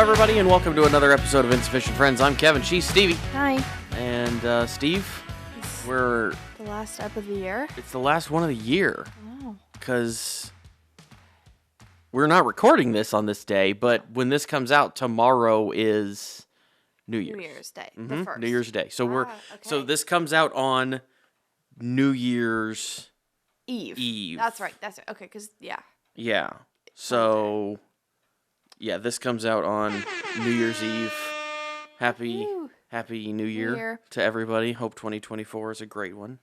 everybody, and welcome to another episode of Insufficient Friends. I'm Kev and she's Stevie. Hi. And, Steve, The last ep of the year? it's the last one of the year. Oh. Because we're not recording this on this day, but when this comes out, tomorrow is New Year's. New Year's Day, the Mhm, first. New Year's Day. So so okay. this comes out on New Year's Eve. That's right. Okay, because, yeah. Yeah. So, yeah, this comes out on New Year's Eve. Happy New Year to everybody. Hope 2024 is a great one.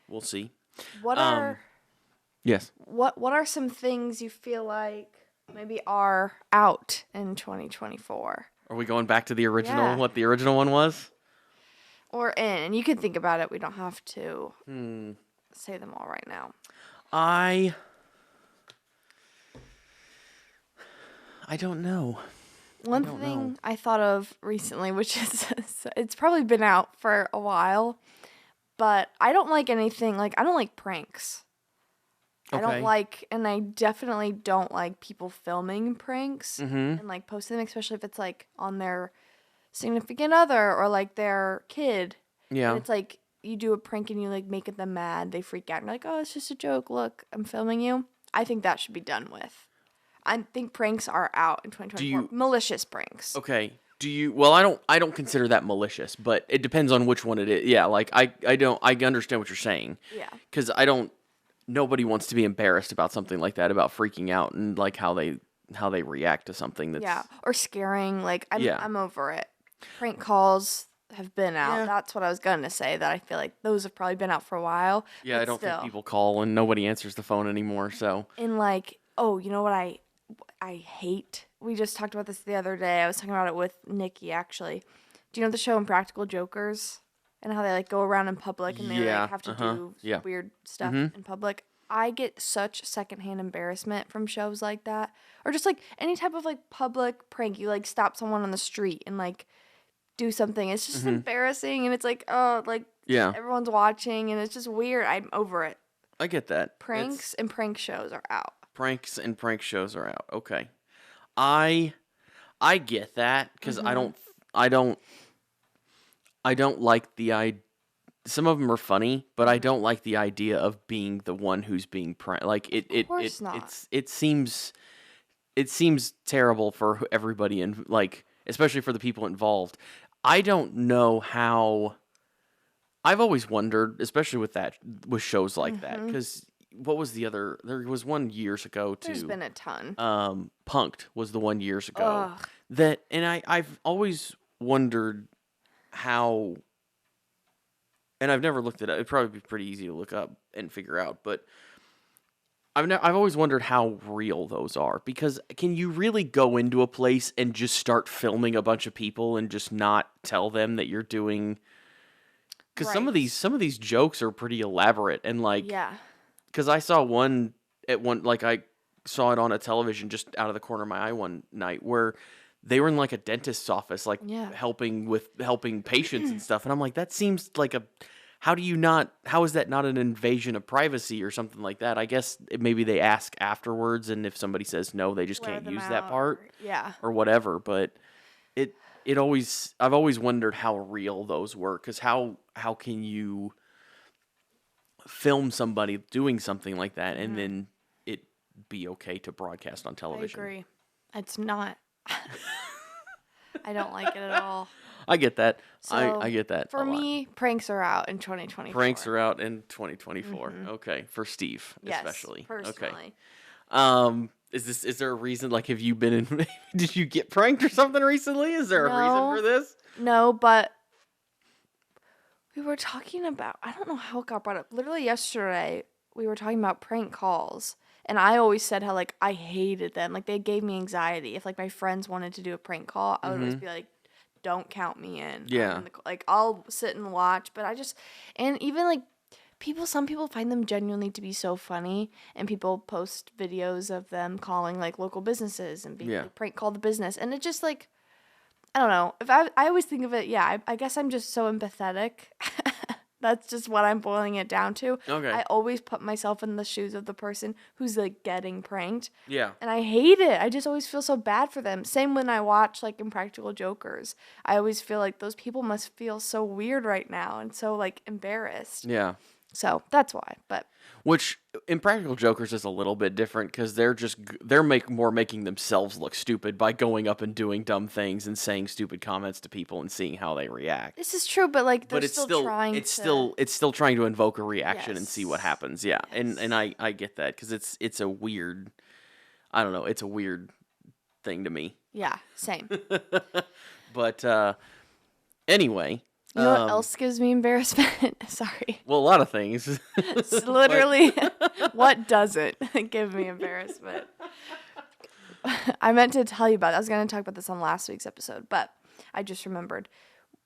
We'll see. What are some things you feel like maybe are out in 2024? Are we going back to the original? Yeah. What the original one was? Or in, and you can think about it. We don't have to say them all right now. I don't know. One thing I thought of recently, which is, it's probably been out for a while, but I don't like anything, I don't like pranks. Okay. I don't like, and I definitely don't like people filming pranks and posting them, especially if it's on their significant other or their kid. Yeah. And it's you do a prank and you make them mad, they freak out, and you're like, oh, it's just a joke, look, I'm filming you. I think that should be done with. I think pranks are out in 2024. Malicious pranks. Okay. Well, I don't consider that malicious, but it depends on which one it is. Yeah, I understand what you're saying. Yeah. Cuz nobody wants to be embarrassed about something like that, about freaking out and how they react to something that's... Yeah, or scaring, I'm over it. Prank calls have been out. Yeah. That's what I was going to say, that I feel like those have probably been out for a while. Yeah, I don't think people call and nobody answers the phone anymore, so... And oh, you know what I hate? We just talked about this the other day. I was talking about it with Nikki, actually. Do you know the show Impractical Jokers? And how they go around in public and they have to do weird stuff in public. I get such secondhand embarrassment from shows like that. Or just any type of public prank. You stop someone on the street and do something. It's just embarrassing, and it's everyone's watching, and it's just weird. I'm over it. I get that. Pranks and prank shows are out. Pranks and prank shows are out. Okay. I get that, because I don't like the idea. Some of them are funny, but I don't like the idea of being the one who's being pranked. Of course not. It seems terrible for everybody, and especially for the people involved. I don't know how. I've always wondered, especially with shows like that, because what was the other? There was one years ago too. There's been a ton. Punk'd was the one years ago. Ugh. I've always wondered how, and I've never looked it up. It'd probably be pretty easy to look up and figure out, but I've always wondered how real those are, because can you really go into a place and just start filming a bunch of people and just not tell them that you're doing? Because some of these jokes are pretty elaborate, and yeah. Because I saw I saw it on a television just out of the corner of my eye one night, where they were in a dentist's office, helping patients and stuff. And I'm like, that seems like how is that not an invasion of privacy or something like that? I guess maybe they ask afterwards, and if somebody says no, they just can't use that part or whatever. But I've always wondered how real those were, because how can you film somebody doing something like that and then it be okay to broadcast on television? I agree. It's not. I don't like it at all. I get that. So, I get that. For me, pranks are out in 2024. Pranks are out in 2024. Okay, for Steve especially. Personally. Okay. Is there a reason? Have you been in? Did you get pranked or something recently? Is there a reason for this? No, but we were talking about. I don't know how it got brought up. Literally yesterday, we were talking about prank calls. And I always said how, I hated them. They gave me anxiety. If, my friends wanted to do a prank call, I would always be like, don't count me in. Yeah. I'll sit and watch. But and even, some people find them genuinely to be so funny. And people post videos of them calling, local businesses and being prank call the business. And it just, I don't know. If I always think of it, I guess I'm just so empathetic. That's just what I'm boiling it down to. Okay. I always put myself in the shoes of the person who's like getting pranked. Yeah. And I hate it. I just always feel so bad for them. Same when I watch like Impractical Jokers. I always feel like those people must feel so weird right now and so like embarrassed. Yeah. So that's why. But which Impractical Jokers is a little bit different because they're making themselves look stupid by going up and doing dumb things and saying stupid comments to people and seeing how they react. This is true, but like it's still trying to invoke a reaction and see what happens. Yeah, yes. and I get that because it's a weird, I don't know, it's a weird thing to me. Yeah, same. But anyway. You know what else gives me embarrassment? Sorry. Well, a lot of things. It's literally, what doesn't give me embarrassment? I meant to tell you about it. I was going to talk about this on last week's episode, but I just remembered.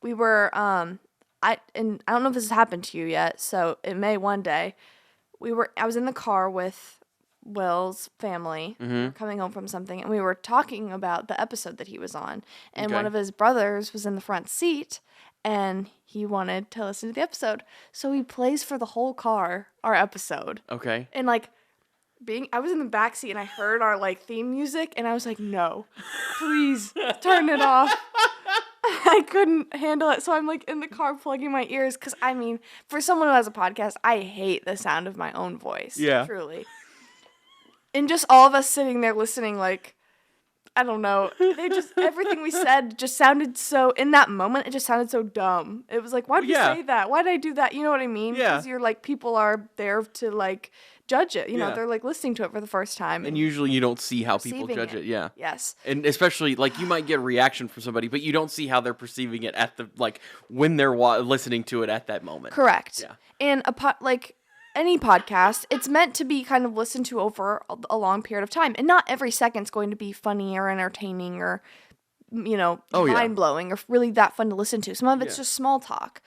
We were, and I don't know if this has happened to you yet, so it may one day. I was in the car with Will's family, coming home from something, and we were talking about the episode that he was on, and one of his brothers was in the front seat, and he wanted to listen to the episode. So he plays for the whole car our episode. Okay. And like I was in the back seat and I heard our like theme music and I was like, no, please turn it off. I couldn't handle it. So I'm like in the car plugging my ears because I mean, for someone who has a podcast, I hate the sound of my own voice. Yeah. Truly. And just all of us sitting there listening like, I don't know. Everything we said just sounded so, in that moment, it just sounded so dumb. It was like, why did you say that? Why did I do that? You know what I mean? Yeah. Because you're like, people are there to like judge it. You know, they're like listening to it for the first time. And usually you don't see how people judge it. Yeah. Yes. And especially like you might get a reaction from somebody, but you don't see how they're perceiving it at the, like when they're listening to it at that moment. Correct. Yeah. And any podcast, it's meant to be kind of listened to over a long period of time. And not every second's going to be funny or entertaining or, you know, mind-blowing or really that fun to listen to. Some of it's just small talk.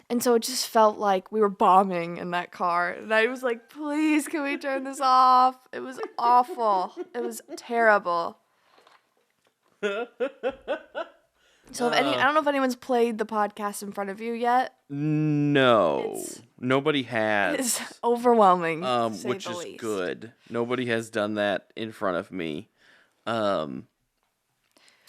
And so it just felt like we were bombing in that car. And I was like, please, can we turn this off? It was awful. It was terrible. So I don't know if anyone's played the podcast in front of you yet. No, nobody has. It's overwhelming, which is least. Good. Nobody has done that in front of me,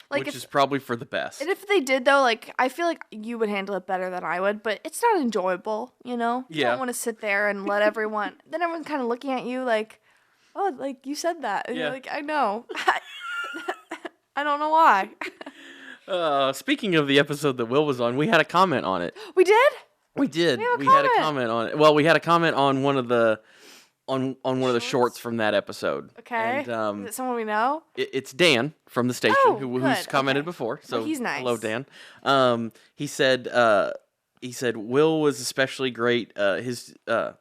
which is probably for the best. And if they did, though, like I feel like you would handle it better than I would, but it's not enjoyable, you know? You don't want to sit there and let everyone, then everyone's kind of looking at you like, oh, like you said that. And you're like, I know. I don't know why. Speaking of the episode that Will was on, we had a comment on it. We did? We did. We had a comment on it. Well, we had a comment on one of the one of the shorts from that episode. Okay. And, is it someone we know? It's Dan from the station who's commented before. So he's nice. Hello, Dan. He said Will was especially great. Will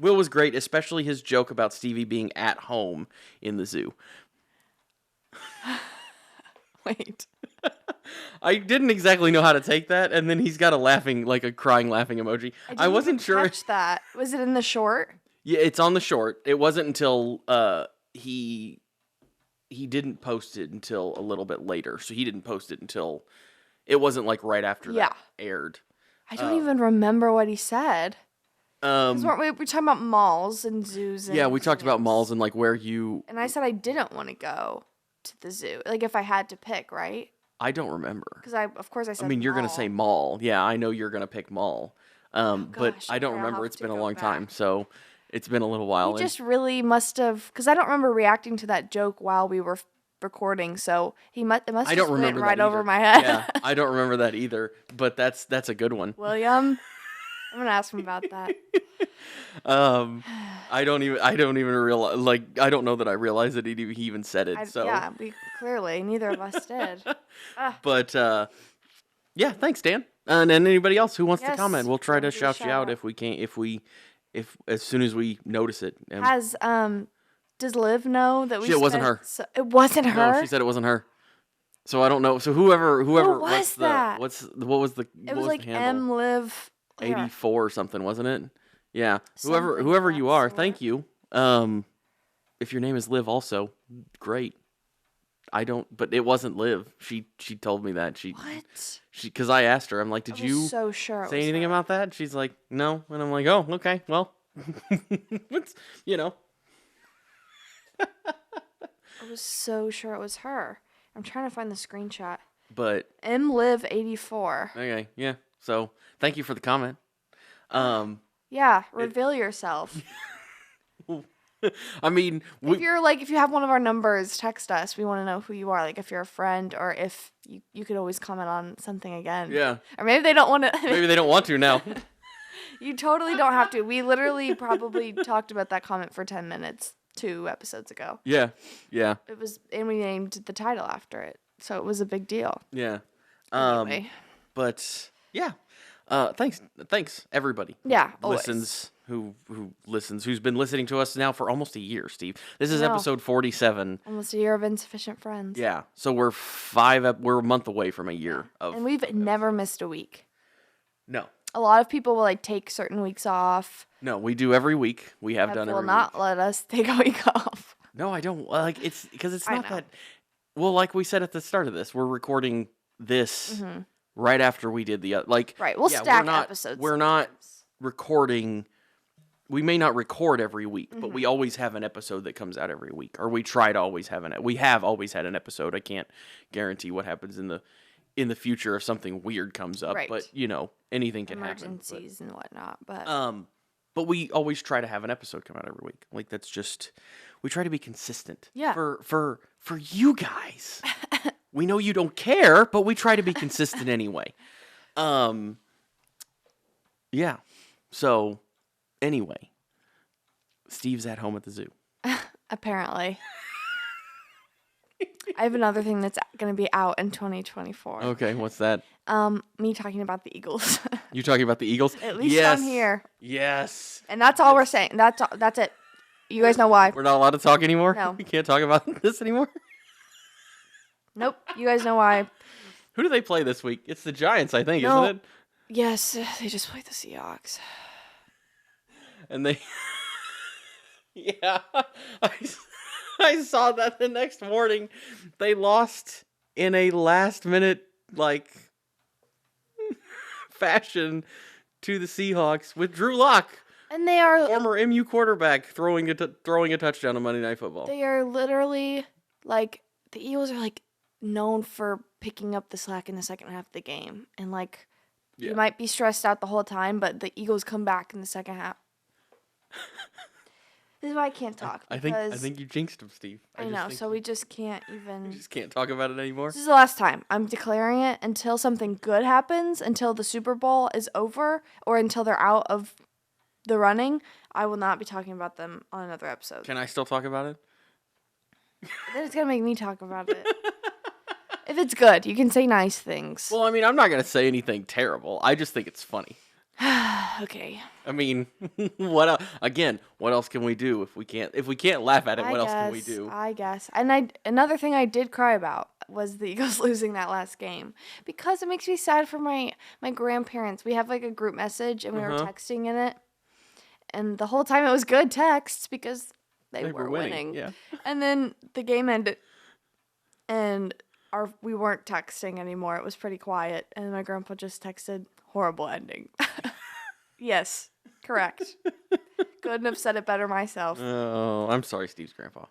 was great, especially his joke about Stevie being at home in the zoo. Wait. I didn't exactly know how to take that, and then he's got a crying laughing emoji. I wasn't sure. Catch that. Was it in the short? Yeah, it's on the short. It wasn't until he didn't post it until a little bit later. So he didn't post it until it wasn't like right after that aired. I don't even remember what he said. We're talking about malls and zoos. And we talked about malls and like where you. And I said I didn't want to go to the zoo. Like if I had to pick, right? I don't remember. Because I said. I mean, you're gonna say mall. Yeah, I know you're gonna pick mall. But I don't remember. It's been a long time, so it's been a little while. He just really must have, because I don't remember reacting to that joke while we were recording. So it must have went right over my head. Yeah, I don't remember that either. But that's a good one. William, I'm gonna ask him about that. I don't even realize. Like, I don't know that I realized that he even said it. Yeah, we neither of us did. But thanks, Dan. And anybody else who wants to comment, we'll try to shout you out if we can. If as soon as we notice it. Does Liv know that we? It wasn't her. It wasn't her. No, she said it wasn't her. So I don't know. So whoever. Who was that? What was the? It was like M Liv 84 or something, wasn't it? Yeah. Whoever you are, thank you. If your name is Liv, also great. I don't. But it wasn't Liv. She told me that because I asked her. I'm like, did you so sure say anything about that? She's like, no. And I'm like, oh, okay, well, what's I was so sure it was her. I'm trying to find the screenshot. But MLiv84. Okay, yeah. So thank you for the comment. Yeah, reveal yourself. I mean, if you have one of our numbers, text us. We want to know who you are. Like if you're a friend, or if you could always comment on something again. Yeah. Or maybe they don't want to. Maybe they don't want to now. You totally don't have to. We literally probably talked about that comment for 10 minutes 2 episodes ago. Yeah. Yeah. It was, and we named the title after it, so it was a big deal. Yeah. Anyway. But yeah. Thanks everybody. Yeah. Listens. Who listens? Who's been listening to us now for almost a year, Steve? This is episode 47. Almost a year of Insufficient Friends. Yeah. So we're a month away from a year of. And we've never missed a week. No. A lot of people will like take certain weeks off. No, we do every week. We have done every week. Will not let us take a week off. No, I don't. Like it's because it's not that. Well, like we said at the start of this, we're recording this right after we did the Right. We'll stack episodes. We're not recording. We may not record every week, but we always have an episode that comes out every week, or we try to always have we have always had an episode. I can't guarantee what happens in the future if something weird comes up, but anything can happen. Emergencies and whatnot, but we always try to have an episode come out every week. Like that's just we try to be consistent. Yeah. For you guys. We know you don't care, but we try to be consistent anyway. Yeah. So anyway, Steve's at home at the zoo. Apparently. I have another thing that's going to be out in 2024. Okay, what's that? Me talking about the Eagles. You talking about the Eagles? At least I'm here. Yes. And that's all we're saying. That's it. You guys know why. We're not allowed to talk anymore? No. We can't talk about this anymore? Nope. You guys know why. Who do they play this week? It's the Giants, I think, isn't it? Yes, they just played the Seahawks. And they... Yeah. I saw that the next morning. They lost in a last-minute, fashion to the Seahawks with Drew Lock. And they are... Former MU quarterback throwing a touchdown on Monday Night Football. They are literally, the Eagles are, known for picking up the slack in the second half of the game. And, you might be stressed out the whole time, but the Eagles come back in the second half. This is why I can't talk. I think you jinxed him, Steve. I know, so we just can't even... We just can't talk about it anymore? This is the last time. I'm declaring it until something good happens, until the Super Bowl is over, or until they're out of the running. I will not be talking about them on another episode. Can I still talk about it? Then it's going to make me talk about it. If it's good, you can say nice things. Well, I mean, I'm not going to say anything terrible. I just think it's funny. Okay. I mean, what else can we do if we can't laugh at it? What else can we do? I guess. And another thing I did cry about was the Eagles losing that last game, because it makes me sad for my grandparents. We have a group message and we were texting in it, and the whole time it was good texts because they were winning. Yeah. And then the game ended, and we weren't texting anymore. It was pretty quiet, and my grandpa just texted, "Horrible ending." Yes, correct. Couldn't have said it better myself. Oh, I'm sorry, Steve's grandpa.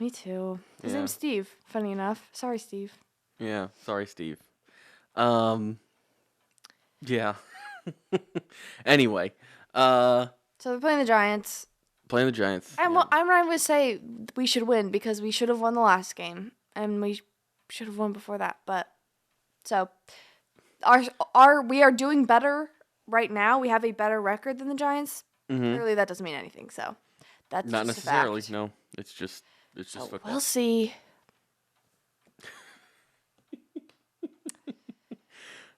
Me too. His name's Steve, funny enough. Sorry, Steve. Yeah, sorry, Steve. Yeah. Anyway. So they're playing the Giants. And I'm not going to say we should win, because we should have won the last game, and we should have won before that. But so we are doing better right now. We have a better record than the Giants. Clearly, that doesn't mean anything. So that's not just necessarily. A fact. No, it's just football. We'll see.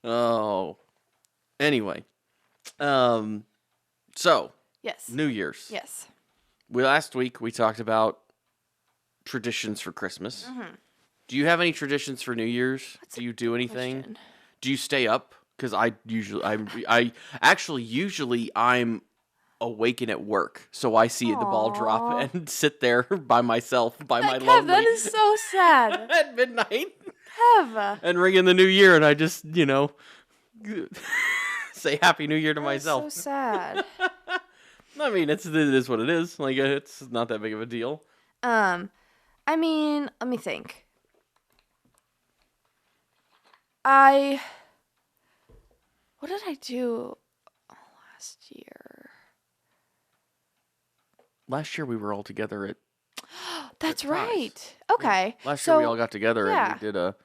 Oh. Anyway. So. Yes. New Year's. Yes. Last week we talked about traditions for Christmas. Do you have any traditions for New Year's? Do you do anything? Question. Do you stay up? Because usually I'm awaken at work, so I see the ball drop and sit there by myself by my Kev, lonely. that is so sad. At midnight. Kev. And ring in the new year, and I just say Happy New Year to myself. That's so sad. I mean, it is what it is. Like, it's not that big of a deal. I mean, let me think. What did I do last year? Last year we were all together at. That's right. Okay. Yeah. Last year we all got together and we did a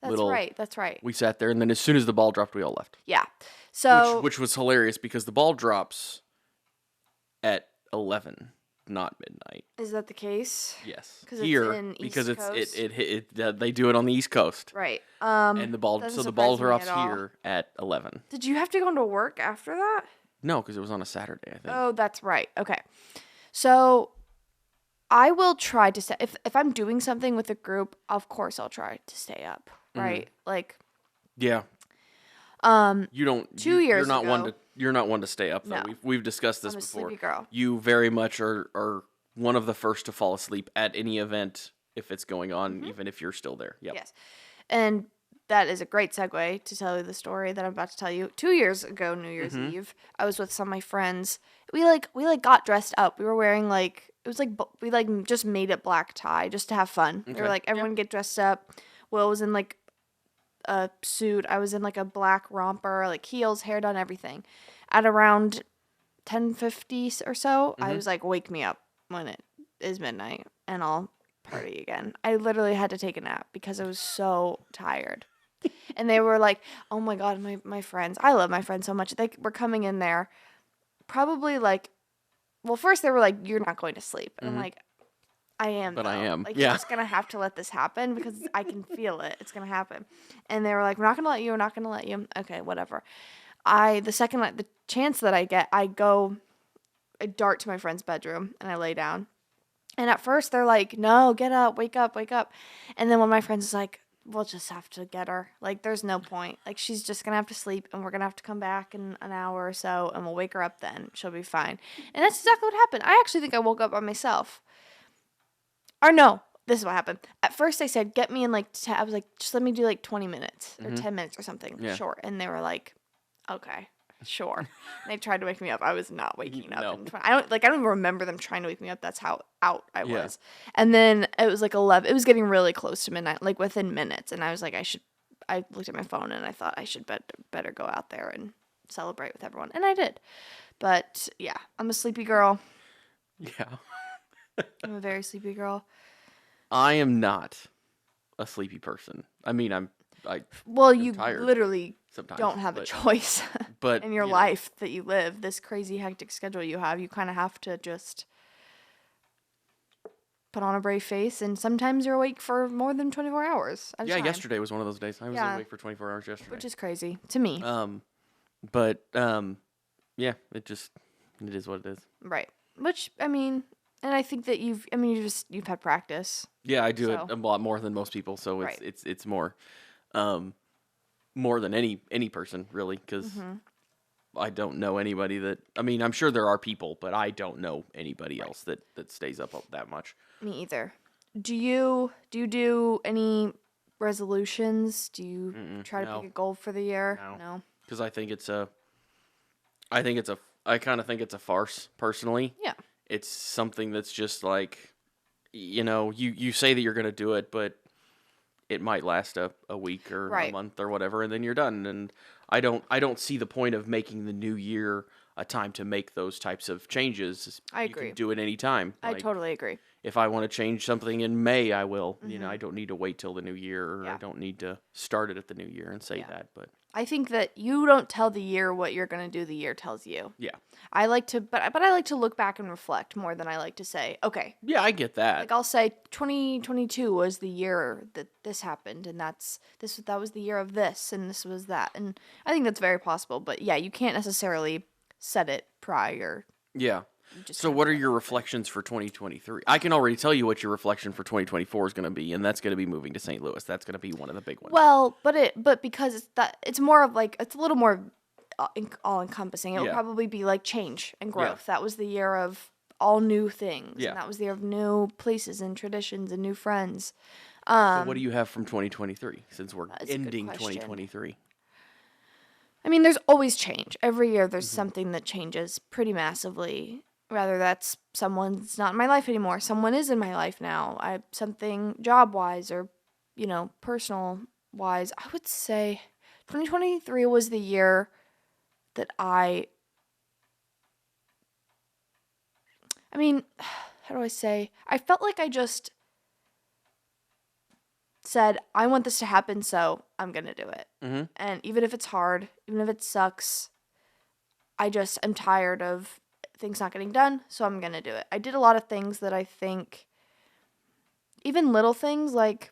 little. That's right. We sat there, and then as soon as the ball dropped, we all left. Yeah. So. Which was hilarious because the ball drops at 11, not midnight. Is that the case? Yes. Here, it's in because East Coast? They do it on the East Coast. Right. And the ball drops here at 11. Did you have to go into work after that? No, because it was on a Saturday, I think. Oh, that's right. Okay. So I will try to stay. If I'm doing something with a group, of course I'll try to stay up. Right? Like. Yeah. You don't. 2 years ago. You're not one to stay up though. No. We've discussed this I'm a before. sleepy girl. You very much are one of the first to fall asleep at any event if it's going on, even if you're still there. Yep. Yes. And that is a great segue to tell you the story that I'm about to tell you. 2 years ago, New Year's Eve, I was with some of my friends. We got dressed up. We were wearing we just made it black tie just to have fun. Okay. We were like, everyone get dressed up. Will was in like a suit. I was in like a black romper, like heels, hair done, everything. At around 10:50 or so, I was like, wake me up when it is midnight and I'll party again. I literally had to take a nap because I was so tired. And they were like, oh my God, my friends. I love my friends so much. They were coming in there probably like, well, first they were like, you're not going to sleep. And I'm like, I am. But though. I am. Like, yeah. You're just going to have to let this happen because I can feel it. It's going to happen. And they were like, we're not going to let you. We're not going to let you. Okay, whatever. The chance that I get, I dart to my friend's bedroom and I lay down. And at first they're like, no, get up, wake up, wake up. And then one of my friends is like, we'll just have to get her. Like, there's no point. Like, she's just going to have to sleep and we're going to have to come back in an hour or so and we'll wake her up then. She'll be fine. And that's exactly what happened. I actually think I woke up by myself. Or no, this is what happened. At first they said, get me in like, I was like, just let me do like 20 minutes or 10 minutes or something short. And they were like, okay, sure. And they tried to wake me up. I was not waking up. No. I don't even remember them trying to wake me up. That's how out I was. And then it was like 11. It was getting really close to midnight, like within minutes. And I was like, I looked at my phone and I thought I should better go out there and celebrate with everyone. And I did. But yeah, I'm a sleepy girl. Yeah. I'm a very sleepy girl. I am not a sleepy person. I mean, you tired literally sometimes, don't have a choice but in your life that you live, this crazy hectic schedule you have. You kind of have to just put on a brave face, and sometimes you're awake for more than 24 hours at a time. Yesterday was one of those days. I was awake for 24 hours yesterday. Which is crazy to me. Yeah, it is what it is. Right. Which, I mean, and I think that you've had practice. Yeah, I do it a lot more than most people, so it's more than any person really, because I don't know anybody that. I mean, I'm sure there are people, but I don't know anybody else that stays up that much. Me either. Do you do any resolutions? Do you try to pick a goal for the year? No. Because I kind of think it's a farce, personally. Yeah. It's something that's just like, you say that you're going to do it, but it might last a week or a month or whatever, and then you're done. And I don't see the point of making the new year a time to make those types of changes. I agree. You can do it any time. I totally agree. If I want to change something in May, I will. I don't need to wait till the new year, or I don't need to start it at the new year and say that. But I think that you don't tell the year what you're going to do. The year tells you. Yeah. I like to, but I like to look back and reflect more than I like to say, okay. Yeah, I get that. Like, I'll say 2022 was the year that this happened, and that was the year of this, and this was that. And I think that's very possible. But yeah, you can't necessarily set it prior. Yeah. So what are your reflections for 2023? I can already tell you what your reflection for 2024 is going to be, and that's going to be moving to St. Louis. That's going to be one of the big ones. Well, but because it's more of like, it's a little more all encompassing. It would Yeah. probably be like change and growth. Yeah. That was the year of all new things. Yeah. And that was the year of new places and traditions and new friends. So what do you have from 2023 since we're ending 2023? I mean, there's always change. Every year there's something that changes pretty massively. Whether that's someone's not in my life anymore, someone is in my life now. Something job-wise or, personal-wise. I would say 2023 was the year that how do I say? I felt like I just said, I want this to happen, so I'm going to do it. Mm-hmm. And even if it's hard, even if it sucks, I just am tired of things not getting done, so I'm going to do it. I did a lot of things that I think, even little things like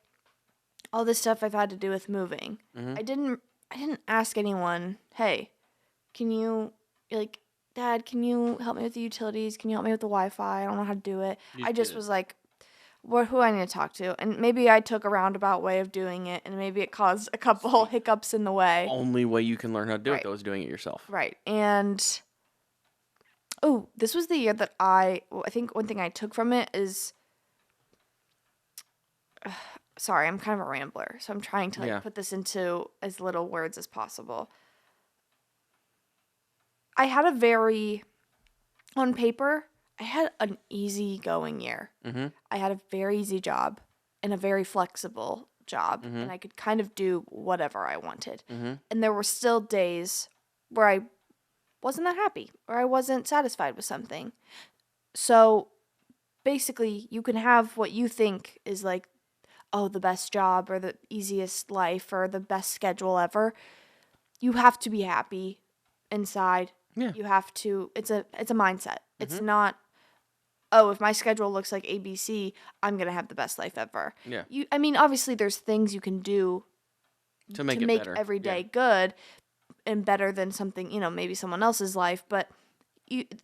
all this stuff I've had to do with moving. Mm-hmm. I didn't ask anyone, hey, can you, Dad, can you help me with the utilities? Can you help me with the Wi-Fi? I don't know how to do it. I just was like, who I need to talk to? And maybe I took a roundabout way of doing it, and maybe it caused a couple hiccups in the way. Only way you can learn how to do it, though, is doing it yourself. Right. And, this was the year that I think one thing I took from it is, sorry, I'm kind of a rambler, so I'm trying to put this into as little words as possible. I had on paper, I had an easygoing year. Mm-hmm. I had a very easy job and a very flexible job, and I could kind of do whatever I wanted. Mm-hmm. And there were still days where I wasn't that happy or I wasn't satisfied with something. So basically, you can have what you think is like, the best job or the easiest life or the best schedule ever. You have to be happy inside. Yeah. You have to, it's a mindset. It's not, if my schedule looks like ABC, I'm going to have the best life ever. Yeah. Obviously there's things you can do to make better. Every day good and better than something, maybe someone else's life, but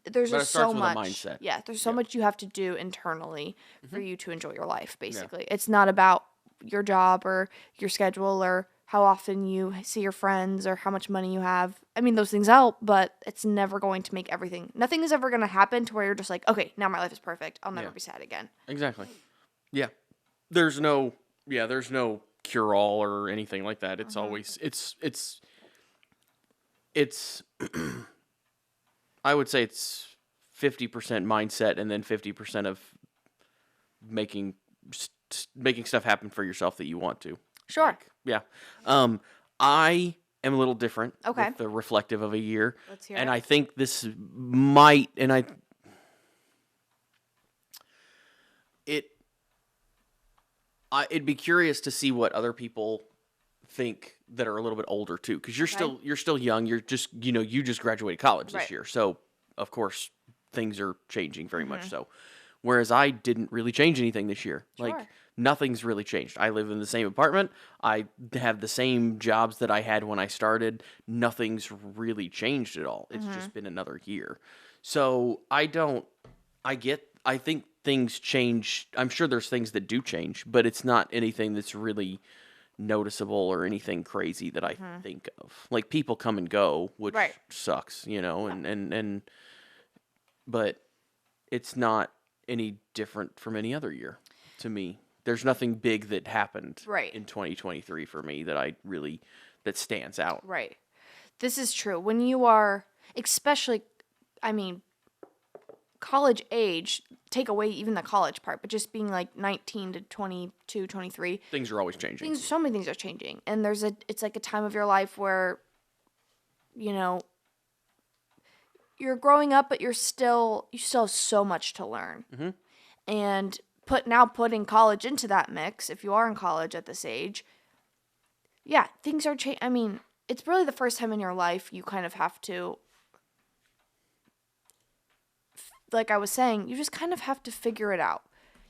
there's just so much. Mindset. Yeah, there's so much you have to do internally for you to enjoy your life, basically. Yeah. It's not about your job or your schedule or how often you see your friends or how much money you have. Those things help, but it's never going to make everything. Nothing is ever going to happen to where you're just like, okay, now my life is perfect. I'll never be sad again. Exactly. Yeah. There's no cure-all or anything like that. It's always, it's I would say it's 50% mindset and then 50% of making stuff happen for yourself that you want to. Sure. I am a little different with the reflective of a year. Let's hear and it. I think this might, it'd be curious to see what other people think that are a little bit older too, because you're still young. You're just you just graduated college this year, so of course things are changing very much so. Whereas I didn't really change anything this year. Sure. Like nothing's really changed. I live in the same apartment. I have the same jobs that I had when I started. Nothing's really changed at all. It's just been another year. So I think things change. I'm sure there's things that do change, but it's not anything that's really noticeable or anything crazy that I think of. Like people come and go, which sucks, but it's not any different from any other year to me. There's nothing big that happened in 2023 for me that stands out. Right. This is true. When you are, especially, college age, take away even the college part, but just being like 19 to 22, 23. Things are always changing. So many things are changing. And it's like a time of your life where, you're growing up, but you still have so much to learn. Mm-hmm. And putting college into that mix, if you are in college at this age, things are changing. It's really the first time in your life you kind of have to, like I was saying, you just kind of have to figure it out.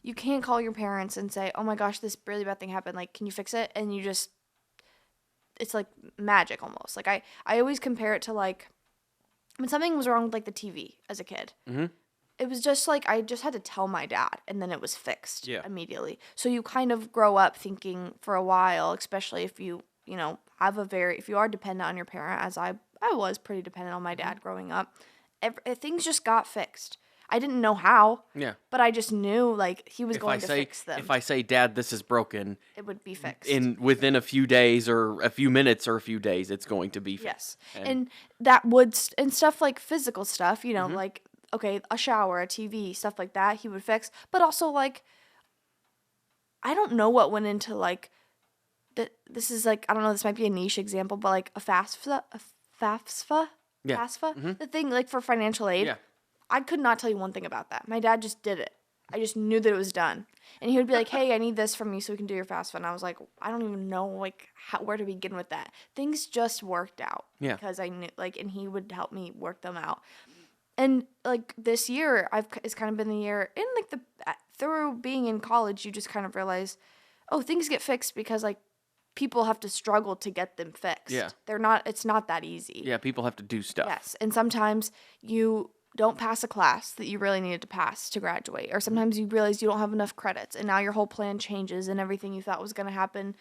You can't call your parents and say, oh my gosh, this really bad thing happened. Like, can you fix it? And it's like magic almost. Like I always compare it to like, when something was wrong with like the TV as a kid. Mm-hmm. It was just like, I just had to tell my dad and then it was fixed immediately. So you kind of grow up thinking for a while, especially if you if you are dependent on your parent, as I was pretty dependent on my dad growing up, things just got fixed. I didn't know how. Yeah. But I just knew, like, he was going to fix them. If I say, Dad, this is broken, it would be fixed. Within a few days or a few minutes or a few days, it's going to be fixed. Yes. And that would, and stuff like physical stuff, like, okay, a shower, a TV, stuff like that, he would fix. But also, like, I don't know what went into, like, this is, like, I don't know, this might be a niche example, but, like, a FAFSA? Yeah. FAFSA? The thing, like, for financial aid. Yeah. I could not tell you one thing about that. My dad just did it. I just knew that it was done. And he would be like, hey, I need this from you so we can do your FAFSA. And I was like, I don't even know, like, where to begin with that. Things just worked out. Yeah. Because I knew, like, and he would help me work them out. And, like, this year, it's kind of been the year, and, like, through being in college, you just kind of realize, oh, things get fixed because, like, people have to struggle to get them fixed. Yeah. It's not that easy. Yeah, people have to do stuff. Yes. And sometimes you don't pass a class that you really needed to pass to graduate. Or sometimes you realize you don't have enough credits and now your whole plan changes and everything you thought was going to happen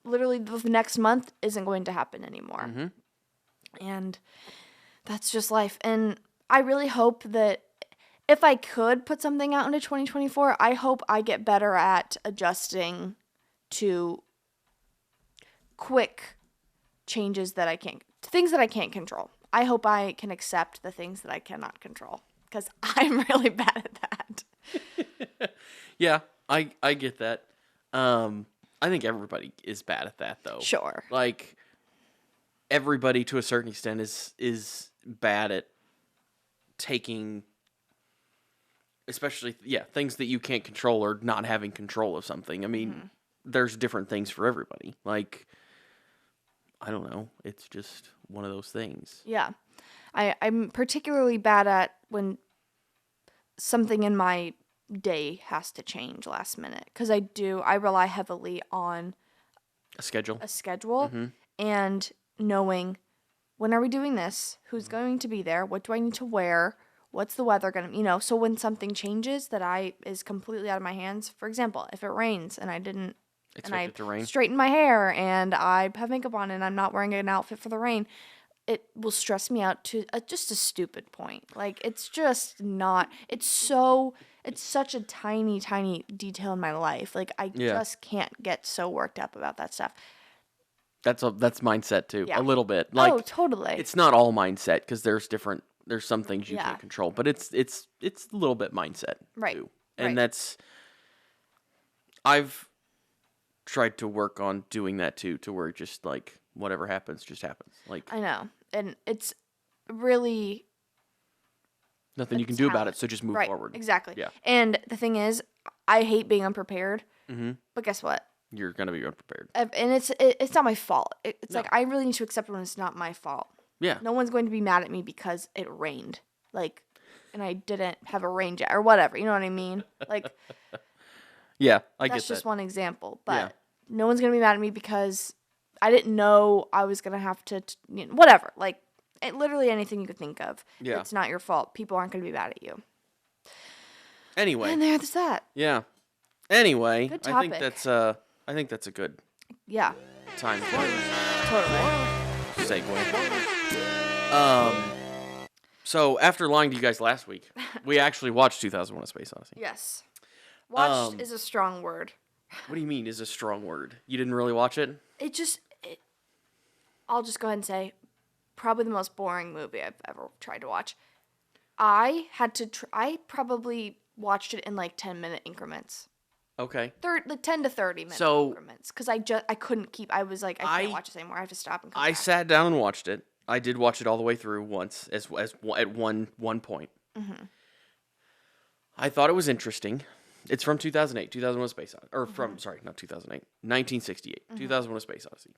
literally the next month isn't going to happen anymore. Mm-hmm. And that's just life. And I really hope that if I could put something out into 2024, I hope I get better at adjusting to quick changes things that I can't control. I hope I can accept the things that I cannot control because I'm really bad at that. Yeah, I get that. I think everybody is bad at that, though. Sure. Like, everybody to a certain extent is bad at taking, especially, things that you can't control or not having control of something. I mean, there's different things for everybody. Like, I don't know. It's just one of those things. Yeah. I'm particularly bad at when something in my day has to change last minute. Because I rely heavily on a schedule. And knowing, when are we doing this? Who's going to be there? What do I need to wear? What's the weather going to, so when something changes that is completely out of my hands. For example, if it rains and I didn't expect it to rain, straighten my hair and I have makeup on and I'm not wearing an outfit for the rain, it will stress me out to just a stupid point. Like, it's just not, it's such a tiny, tiny detail in my life. Like, I just can't get so worked up about that stuff. That's mindset too, a little bit. Like, oh, totally. It's not all mindset because there's some things you can't control, but it's a little bit mindset too. And I've tried to work on doing that too, to where just like whatever happens, just happens. Like, I know, and it's really nothing you can do about it. So just move forward. Exactly. Yeah. And the thing is, I hate being unprepared. Mm-hmm. But guess what? You're gonna be unprepared. And it's not my fault. It's like I really need to accept when it's not my fault. Yeah. No one's going to be mad at me because it rained. Like, and I didn't have a rain jacket or whatever. You know what I mean? Like. Yeah, I get that. That's just one example, but no one's gonna be mad at me because I didn't know I was gonna have to, whatever. Like, literally anything you could think of. Yeah. It's not your fault. People aren't gonna be mad at you. Anyway. And there's that. Yeah. Anyway, good topic. I think that's a good. Yeah. Time for totally. Segue. So after lying to you guys last week, we actually watched 2001: A Space Odyssey. Yes. Watched is a strong word. What do you mean is a strong word? You didn't really watch it? I'll just go ahead and say, probably the most boring movie I've ever tried to watch. I probably watched it in like 10-minute increments. Okay. 10 to 30 minute increments. Because I couldn't keep, I was like, I can't watch this anymore. I have to stop and come back. Sat down and watched it. I did watch it all the way through once, at one point. Mm-hmm. I thought it was interesting. It's from 2008, 2001: A Space Odyssey. Or from, sorry, not 2008, 1968, 2001: A Space Odyssey.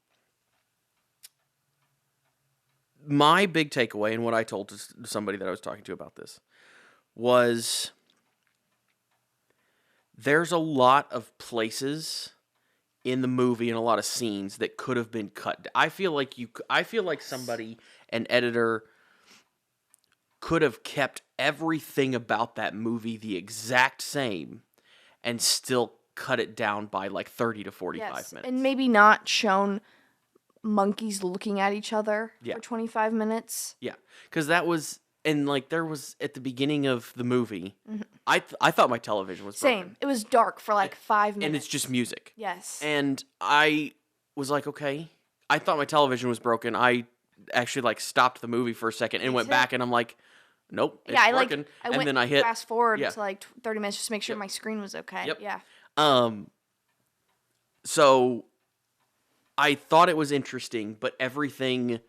My big takeaway, and what I told to somebody that I was talking to about this, was there's a lot of places in the movie and a lot of scenes that could have been cut. I feel like somebody, an editor, could have kept everything about that movie the exact same and still cut it down by like 30 to 45 minutes. And maybe not shown monkeys looking at each other for 25 minutes. Yeah, because that was, and like there was at the beginning of the movie, I thought my television was broken. Same. It was dark for like 5 minutes. And it's just music. Yes. And I was like, okay. I thought my television was broken. I actually like stopped the movie for a second and went back, and I'm like, nope, it's working. I went then I hit fast forward to like 30 minutes just to make sure my screen was okay. Yep. Yeah. So I thought it was interesting, but everything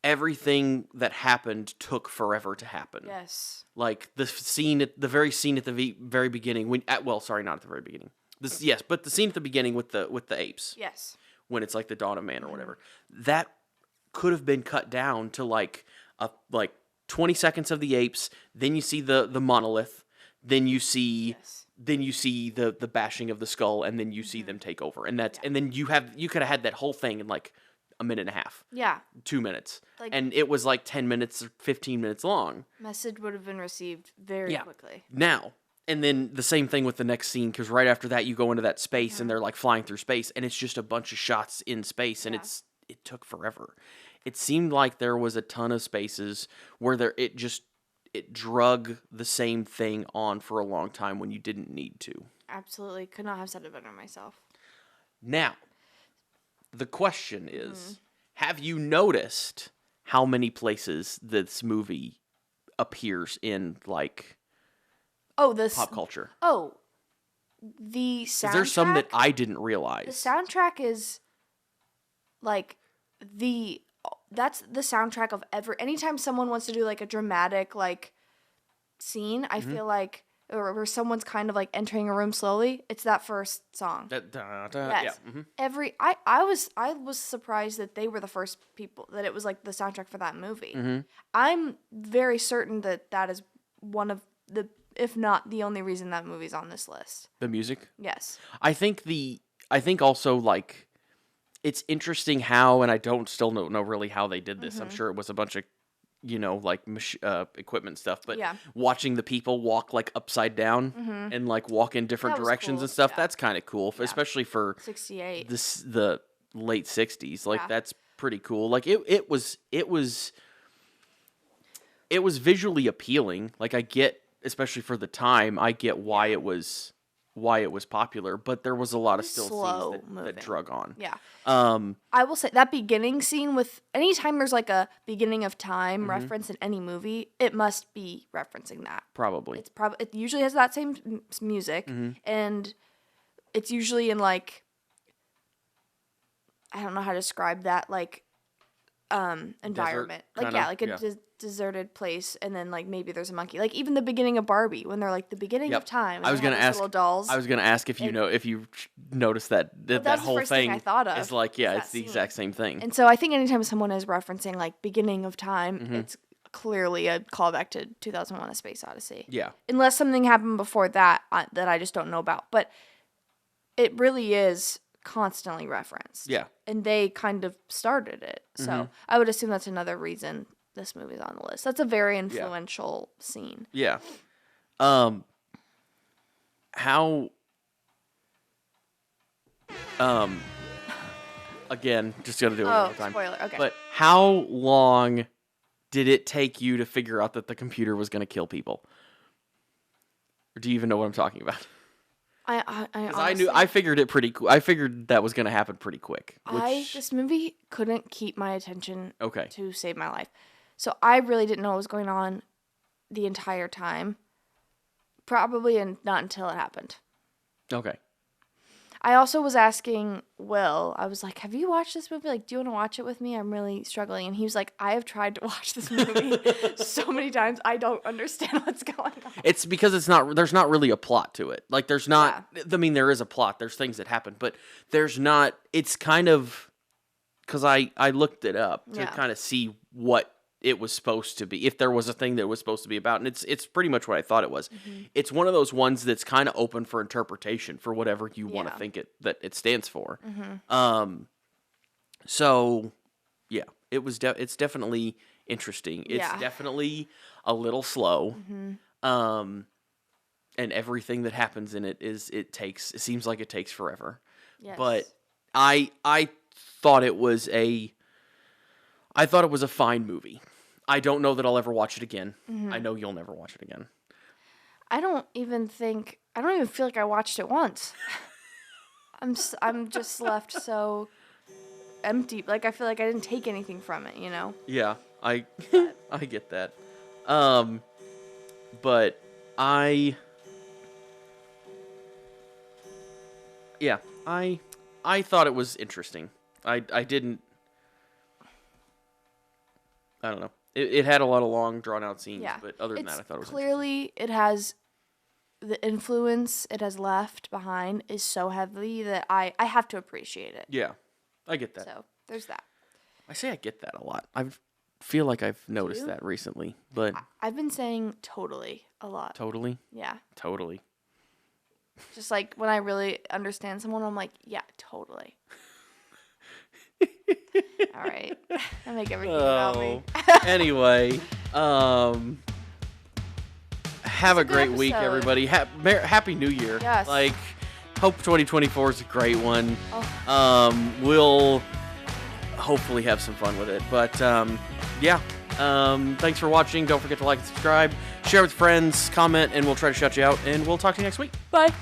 that happened took forever to happen. Yes. Like the very scene at the very beginning sorry, not at the very beginning. But the scene at the beginning with the apes. Yes. When it's like the dawn of man or whatever. That could have been cut down to like 20 seconds of the apes, then you see the monolith, then you see the bashing of the skull, and then you see them take over. And then you could have had that whole thing in like a minute and a half. Yeah. 2 minutes. And it was like 10 minutes or 15 minutes long. Message would have been received very quickly. Now, and then the same thing with the next scene, because right after that you go into that space and they're like flying through space, and it's just a bunch of shots in space, and it took forever. It seemed like there was a ton of spaces where it drug the same thing on for a long time when you didn't need to. Absolutely. Could not have said it better myself. Now, the question is, have you noticed how many places this movie appears in, like, pop culture? Oh, the soundtrack. There's some that I didn't realize. The soundtrack is, like, that's the soundtrack of anytime someone wants to do, like, a dramatic, like, scene, I feel like, or where someone's kind of like entering a room slowly, it's that first song. Yes. Yeah. I was surprised that they were the first people, that it was like the soundtrack for that movie. I'm very certain that is one of the, if not the only reason that movie's on this list. The music? Yes. I think also, like, it's interesting how, and I don't still know really how they did this. I'm sure it was a bunch of, like equipment stuff, but watching the people walk like upside down and like walk in different directions and stuff, that's kind of cool, especially for 68. The late 60s. Like that's pretty cool. Like it was visually appealing. Like I get, especially for the time, I get why it was popular, but there was a lot of still scenes that drug on. Yeah. I will say that beginning scene with anytime there's like a beginning of time reference in any movie, it must be referencing that. Probably. It usually has that same music, and it's usually in like, I don't know how to describe that, like environment. Desert, deserted place, and then like maybe there's a monkey. Like even the beginning of Barbie, when they're like the beginning of time. I was gonna ask. Little dolls. I was gonna ask if you noticed that whole thing I thought of is like it's the exact same thing. And so I think anytime someone is referencing like beginning of time, it's clearly a callback to 2001: A Space Odyssey. Yeah. Unless something happened before that that I just don't know about, but it really is constantly referenced. Yeah. And they kind of started it, so I would assume that's another reason this movie's on the list. That's a very influential scene. Yeah. How again, just gonna do it one more time. Spoiler, okay. But how long did it take you to figure out that the computer was gonna kill people? Or do you even know what I'm talking about? I figured it pretty cool. I figured that was gonna happen pretty quick. This movie couldn't keep my attention to save my life. So I really didn't know what was going on the entire time. Probably not until it happened. Okay. I also was asking Will, I was like, have you watched this movie? Like, do you want to watch it with me? I'm really struggling. And he was like, I have tried to watch this movie so many times. I don't understand what's going on. It's because there's not really a plot to it. Like, there's not, I mean, there is a plot. There's things that happen, but there's not, it's kind of, because I looked it up to kind of see what it was supposed to be, if there was a thing that it was supposed to be about, and it's pretty much what I thought it was. It's one of those ones that's kind of open for interpretation for whatever you want to think that it stands for. So yeah, it's definitely interesting. It's definitely a little slow. And everything that happens in it seems like it takes forever. Yes. But I thought it was a fine movie. I don't know that I'll ever watch it again. Mm-hmm. I know you'll never watch it again. I don't even feel like I watched it once. I'm just left so empty. Like, I feel like I didn't take anything from it, you know? Yeah, I get that. But I thought it was interesting. I don't know. It had a lot of long, drawn-out scenes, but other than that, I thought it was clearly, it has the influence it has left behind is so heavy that I have to appreciate it. Yeah, I get that. So, there's that. I say I get that a lot. I feel like I've noticed that recently, but... I've been saying totally a lot. Totally? Yeah. Totally. Just like when I really understand someone, I'm like, yeah, totally. All right. I make everything about me. Anyway, have a great week, everybody. Happy New Year. Yes. Like, hope 2024 is a great one. Oh. We'll hopefully have some fun with it. But, yeah. Thanks for watching. Don't forget to like and subscribe. Share with friends, comment, and we'll try to shout you out. And we'll talk to you next week. Bye.